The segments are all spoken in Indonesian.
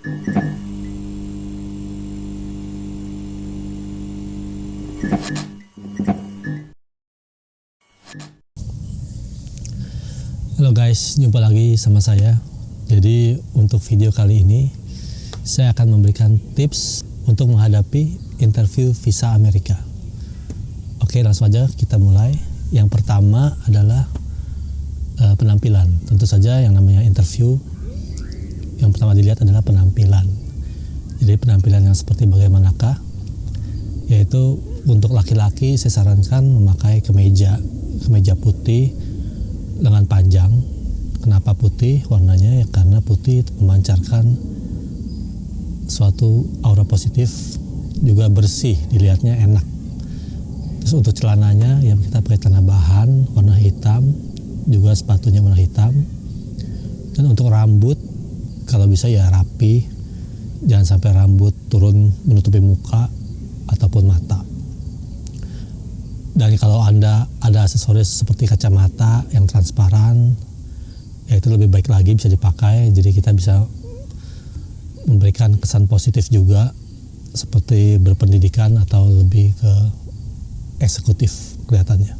Halo guys, jumpa lagi sama saya. Jadi untuk video kali ini saya akan memberikan tips untuk menghadapi interview visa Amerika. Oke, langsung aja kita mulai. Yang pertama adalah penampilan. Tentu saja yang namanya interview, yang pertama dilihat adalah penampilan. Jadi penampilan yang seperti bagaimanakah? Yaitu untuk laki-laki saya sarankan memakai kemeja putih lengan panjang. Kenapa putih warnanya? Ya karena putih itu memancarkan suatu aura positif, juga bersih, dilihatnya enak. Terus untuk celananya ya kita pakai celana bahan warna hitam, juga sepatunya warna hitam. Dan untuk rambut kalau bisa ya rapi, jangan sampai rambut turun menutupi muka ataupun mata. Dan kalau Anda ada aksesoris seperti kacamata yang transparan, ya itu lebih baik lagi, bisa dipakai. Jadi kita bisa memberikan kesan positif juga, seperti berpendidikan atau lebih ke eksekutif kelihatannya.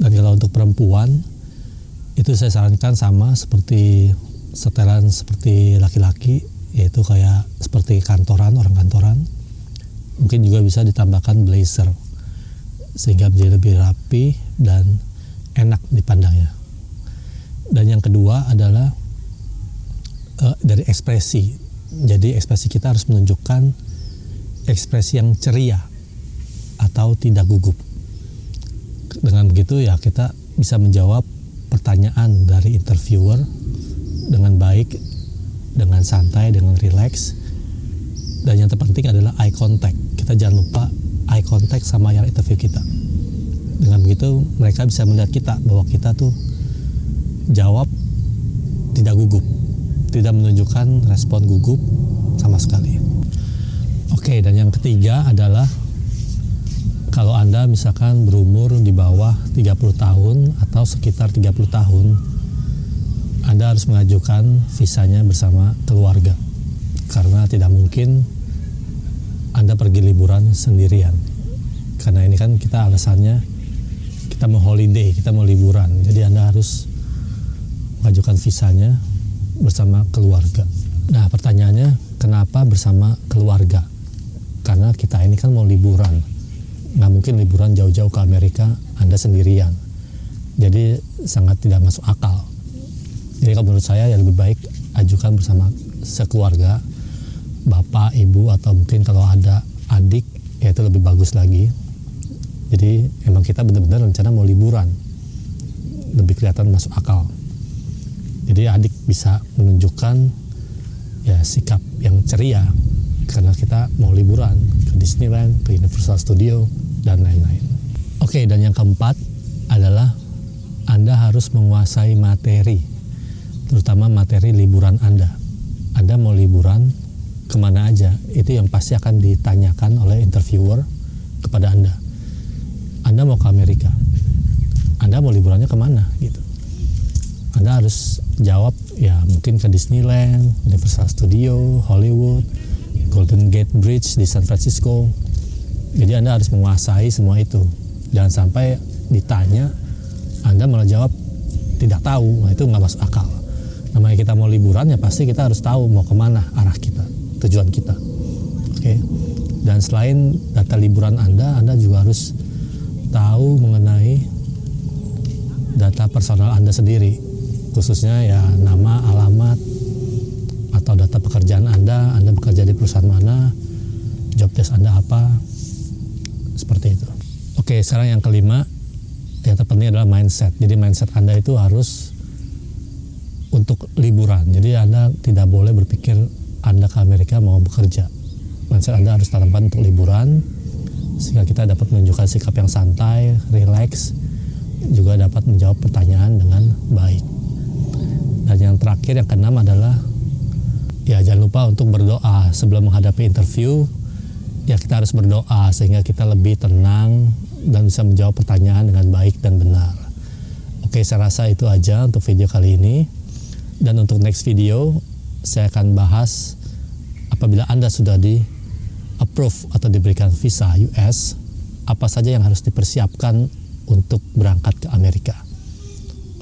Dan kalau untuk perempuan, itu saya sarankan sama seperti setelan seperti laki-laki, yaitu kayak seperti kantoran, orang kantoran. Mungkin juga bisa ditambahkan blazer, sehingga menjadi lebih rapi dan enak dipandangnya. Dan yang kedua adalah dari ekspresi. Jadi ekspresi kita harus menunjukkan ekspresi yang ceria atau tidak gugup. Dengan begitu ya kita bisa menjawab pertanyaan dari interviewer dengan baik, dengan santai, dengan rileks. Dan yang terpenting adalah eye contact. Kita jangan lupa eye contact sama yang interview kita. Dengan begitu mereka bisa melihat kita bahwa kita tuh jawab tidak gugup, tidak menunjukkan respon gugup sama sekali. Oke, dan yang ketiga adalah kalau Anda misalkan berumur di bawah 30 tahun atau sekitar 30 tahun, Anda harus mengajukan visanya bersama keluarga. Karena tidak mungkin Anda pergi liburan sendirian. Karena ini kan kita alasannya kita mau holiday, kita mau liburan. Jadi Anda harus mengajukan visanya bersama keluarga. Nah, pertanyaannya kenapa bersama keluarga? Karena kita ini kan mau liburan. Nggak mungkin liburan jauh-jauh ke Amerika Anda sendirian. Jadi sangat tidak masuk akal. Jadi kalau menurut saya ya lebih baik ajukan bersama sekeluarga, bapak, ibu, atau mungkin kalau ada adik ya itu lebih bagus lagi. Jadi emang kita benar-benar rencana mau liburan, lebih kelihatan masuk akal. Jadi adik bisa menunjukkan ya sikap yang ceria karena kita mau liburan ke Disneyland, ke Universal Studio, dan lain-lain. Oke, dan yang keempat adalah Anda harus menguasai materi, terutama materi liburan Anda. Anda mau liburan kemana aja, itu yang pasti akan ditanyakan oleh interviewer kepada Anda. Anda mau ke Amerika, Anda mau liburannya kemana gitu. Anda harus jawab ya mungkin ke Disneyland, Universal Studio, Hollywood, Golden Gate Bridge di San Francisco. Jadi Anda harus menguasai semua itu. Jangan sampai ditanya Anda malah jawab tidak tahu. Nah, itu nggak masuk akal. Namanya kita mau liburan ya pasti kita harus tahu mau kemana arah kita, tujuan kita. Oke. Dan selain data liburan Anda juga harus tahu mengenai data personal Anda sendiri, khususnya ya nama, alamat, atau data pekerjaan Anda bekerja di perusahaan mana, job desk Anda apa, seperti itu. Oke, sekarang yang kelima, yang terpenting adalah mindset. Jadi mindset Anda itu harus untuk liburan. Jadi Anda tidak boleh berpikir Anda ke Amerika mau bekerja. Mindset Anda harus tanamkan untuk liburan, sehingga kita dapat menunjukkan sikap yang santai, rileks, juga dapat menjawab pertanyaan dengan baik. Dan yang terakhir, yang keenam adalah ya jangan lupa untuk berdoa sebelum menghadapi interview. Ya kita harus berdoa sehingga kita lebih tenang dan bisa menjawab pertanyaan dengan baik dan benar. Oke, saya rasa itu aja untuk video kali ini. Dan untuk next video saya akan bahas apabila Anda sudah di approve atau diberikan visa US, apa saja yang harus dipersiapkan untuk berangkat ke Amerika.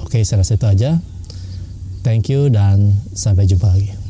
Oke, saya rasa itu aja. Thank you dan sampai jumpa lagi.